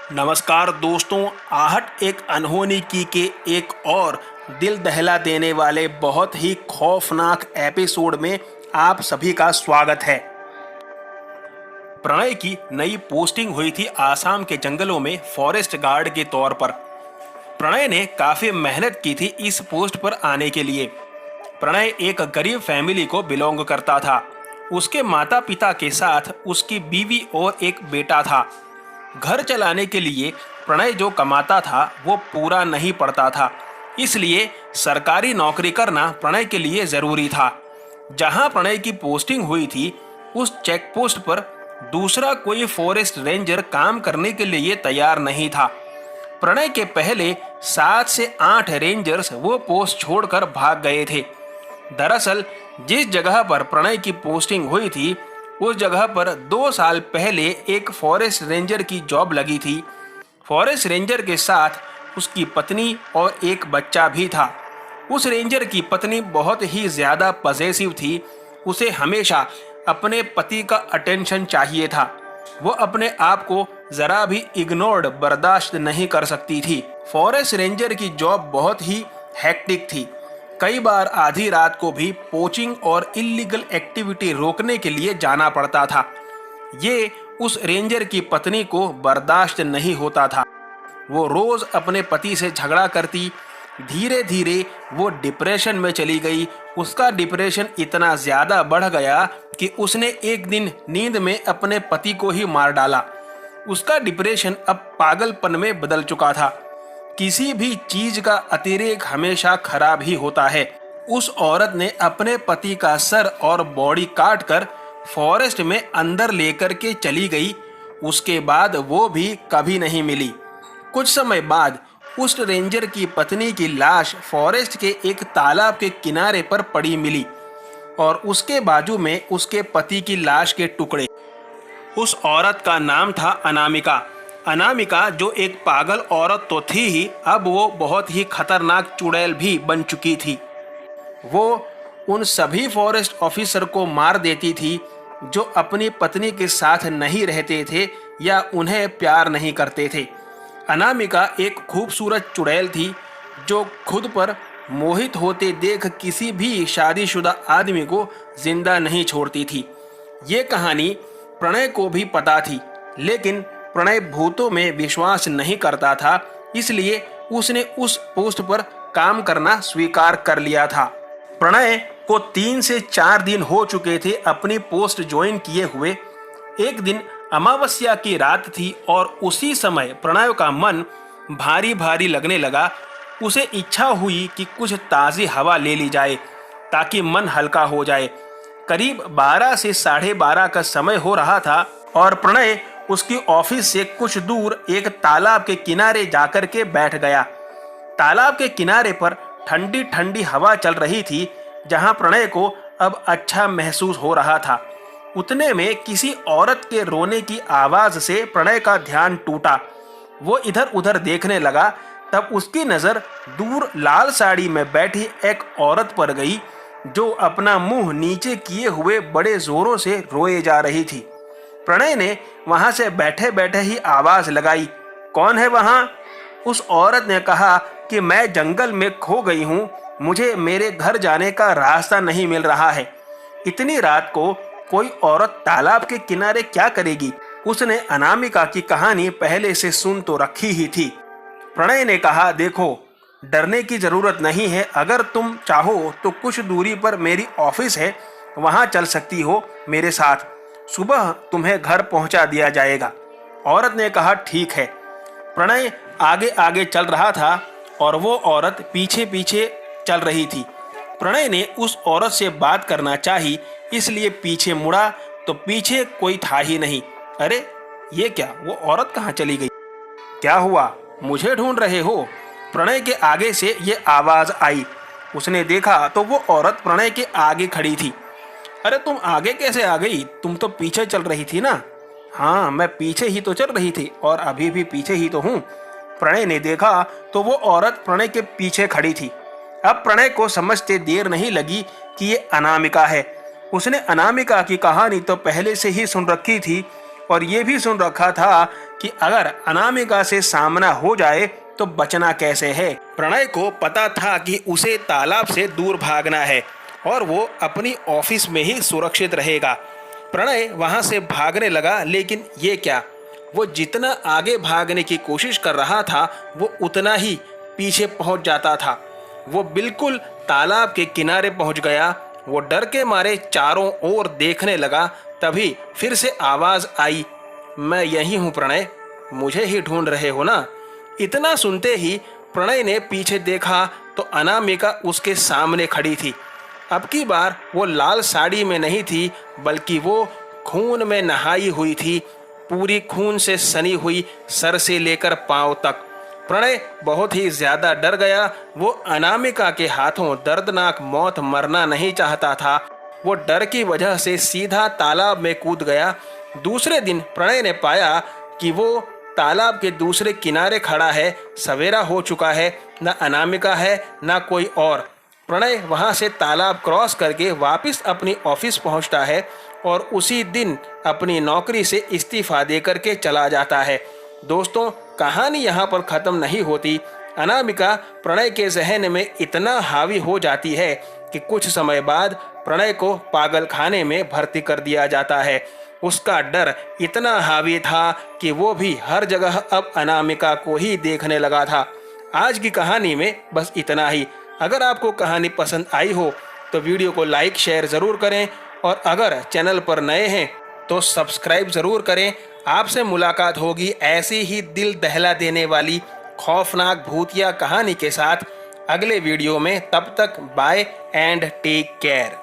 नमस्कार दोस्तों, आहट एक अनहोनी की के एक और दिल दहला देने वाले बहुत ही खौफनाक एपिसोड में आप सभी का स्वागत है। प्रणय की नई पोस्टिंग हुई थी आसाम के जंगलों में फॉरेस्ट गार्ड के तौर पर। प्रणय ने काफी मेहनत की थी इस पोस्ट पर आने के लिए। प्रणय एक गरीब फैमिली को बिलोंग करता था। उसके माता पिता के साथ उसकी बीवी और एक बेटा था। घर चलाने के लिए प्रणय जो कमाता था वो पूरा नहीं पड़ता था, इसलिए सरकारी नौकरी करना प्रणय के लिए जरूरी था। जहां प्रणय की पोस्टिंग हुई थी उस चेक पोस्ट पर दूसरा कोई फॉरेस्ट रेंजर काम करने के लिए तैयार नहीं था। प्रणय के पहले 7 से 8 रेंजर्स वो पोस्ट छोड़कर भाग गए थे। दरअसल जिस जगह पर प्रणय की पोस्टिंग हुई थी उस जगह पर 2 साल पहले एक फॉरेस्ट रेंजर की जॉब लगी थी। फॉरेस्ट रेंजर के साथ उसकी पत्नी और एक बच्चा भी था। उस रेंजर की पत्नी बहुत ही ज़्यादा पॉसेसिव थी। उसे हमेशा अपने पति का अटेंशन चाहिए था। वो अपने आप को ज़रा भी इग्नोर्ड बर्दाश्त नहीं कर सकती थी। फॉरेस्ट रेंजर की जॉब बहुत ही हेक्टिक थी। कई बार आधी रात को भी पोचिंग और इल्लीगल एक्टिविटी रोकने के लिए जाना पड़ता था। ये उस रेंजर की पत्नी को बर्दाश्त नहीं होता था। वो रोज अपने पति से झगड़ा करती। धीरे धीरे वो डिप्रेशन में चली गई। उसका डिप्रेशन इतना ज़्यादा बढ़ गया कि उसने एक दिन नींद में अपने पति को ही मार डाला। उसका डिप्रेशन अब पागलपन में बदल चुका था। किसी भी चीज का अतिरेक हमेशा खराब ही होता है। उस औरत ने अपने पति का सर और बॉडी काट कर फॉरेस्ट में अंदर लेकर के चली गई। उसके बाद वो भी कभी नहीं मिली। कुछ समय बाद उस रेंजर की पत्नी की लाश फॉरेस्ट के एक तालाब के किनारे पर पड़ी मिली और उसके बाजू में उसके पति की लाश के टुकड़े। उस औरत का नाम था अनामिका। अनामिका जो एक पागल औरत तो थी ही, अब वो बहुत ही खतरनाक चुड़ैल भी बन चुकी थी। वो उन सभी फॉरेस्ट ऑफिसर को मार देती थी जो अपनी पत्नी के साथ नहीं रहते थे या उन्हें प्यार नहीं करते थे। अनामिका एक खूबसूरत चुड़ैल थी जो खुद पर मोहित होते देख किसी भी शादीशुदा आदमी को जिंदा नहीं छोड़ती थी। ये कहानी प्रणय को भी पता थी, लेकिन प्रणय भूतों में विश्वास नहीं करता था, इसलिए उसने उस पोस्ट पर काम करना स्वीकार कर लिया था। प्रणय को 3 से 4 दिन हो चुके थे अपनी पोस्ट ज्वाइन किए हुए। एक दिन अमावस्या की रात थी और उसी समय प्रणय का मन भारी भारी लगने लगा। उसे इच्छा हुई कि कुछ ताज़ी हवा ले ली जाए ताकि मन हल्का हो जाए। करीब 12 से 12:30 का समय हो रहा था और प्रणय उसकी ऑफिस से कुछ दूर एक तालाब के किनारे जाकर के बैठ गया। तालाब के किनारे पर ठंडी ठंडी हवा चल रही थी, जहां प्रणय को अब अच्छा महसूस हो रहा था। उतने में किसी औरत के रोने की आवाज से प्रणय का ध्यान टूटा। वो इधर उधर देखने लगा, तब उसकी नज़र दूर लाल साड़ी में बैठी एक औरत पर गई जो अपना मुंह नीचे किए हुए बड़े जोरों से रोए जा रही थी। प्रणय ने वहां से बैठे बैठे ही आवाज लगाई, कौन है वहां? उस औरत ने कहा कि मैं जंगल में खो गई हूं, मुझे मेरे घर जाने का रास्ता नहीं मिल रहा है। इतनी रात को कोई औरत तालाब के किनारे क्या करेगी? उसने अनामिका की कहानी पहले से सुन तो रखी ही थी। प्रणय ने कहा, देखो डरने की जरूरत नहीं है, अगर तुम चाहो तो कुछ दूरी पर मेरी ऑफिस है, वहां चल सकती हो मेरे साथ, सुबह तुम्हें घर पहुंचा दिया जाएगा। औरत ने कहा, ठीक है। प्रणय आगे आगे चल रहा था और वो औरत पीछे पीछे चल रही थी। प्रणय ने उस औरत से बात करना चाही, इसलिए पीछे मुड़ा तो पीछे कोई था ही नहीं। अरे ये क्या, वो औरत कहाँ चली गई? क्या हुआ, मुझे ढूंढ रहे हो? प्रणय के आगे से ये आवाज आई। उसने देखा तो वो औरत प्रणय के आगे खड़ी थी। अरे तुम आगे कैसे आ गई? तुम तो पीछे चल रही थी ना? हाँ, मैं पीछे ही तो चल रही थी और अभी भी पीछे ही तो हूँ। प्रणय ने देखा तो वो औरत प्रणय के पीछे खड़ी थी। अब प्रणय को समझते देर नहीं लगी कि ये अनामिका है। उसने अनामिका की कहानी तो पहले से ही सुन रखी थी और ये भी सुन रखा था कि अगर अनामिका से सामना हो जाए तो बचना कैसे है। प्रणय को पता था कि उसे तालाब से दूर भागना है और वो अपनी ऑफिस में ही सुरक्षित रहेगा। प्रणय वहां से भागने लगा, लेकिन ये क्या, वो जितना आगे भागने की कोशिश कर रहा था वो उतना ही पीछे पहुंच जाता था। वो बिल्कुल तालाब के किनारे पहुंच गया। वो डर के मारे चारों ओर देखने लगा। तभी फिर से आवाज आई, मैं यही हूं प्रणय, मुझे ही ढूंढ रहे हो ना। इतना सुनते ही प्रणय ने पीछे देखा तो अनामिका उसके सामने खड़ी थी। अब की बार वो लाल साड़ी में नहीं थी, बल्कि वो खून में नहाई हुई थी, पूरी खून से सनी हुई, सर से लेकर पांव तक। प्रणय बहुत ही ज्यादा डर गया। वो अनामिका के हाथों दर्दनाक मौत मरना नहीं चाहता था। वो डर की वजह से सीधा तालाब में कूद गया। दूसरे दिन प्रणय ने पाया कि वो तालाब के दूसरे किनारे खड़ा है। सवेरा हो चुका है, न अनामिका है न कोई और। प्रणय वहां से तालाब क्रॉस करके वापस अपनी ऑफिस पहुंचता है और उसी दिन अपनी नौकरी से इस्तीफा दे करके चला जाता है। दोस्तों, कहानी यहाँ पर ख़त्म नहीं होती। अनामिका प्रणय के जहन में इतना हावी हो जाती है कि कुछ समय बाद प्रणय को पागल खाने में भर्ती कर दिया जाता है। उसका डर इतना हावी था कि वो भी हर जगह अब अनामिका को ही देखने लगा था। आज की कहानी में बस इतना ही। अगर आपको कहानी पसंद आई हो तो वीडियो को लाइक शेयर ज़रूर करें और अगर चैनल पर नए हैं तो सब्सक्राइब ज़रूर करें। आपसे मुलाकात होगी ऐसी ही दिल दहला देने वाली खौफनाक भूतिया कहानी के साथ अगले वीडियो में। तब तक बाय एंड टेक केयर।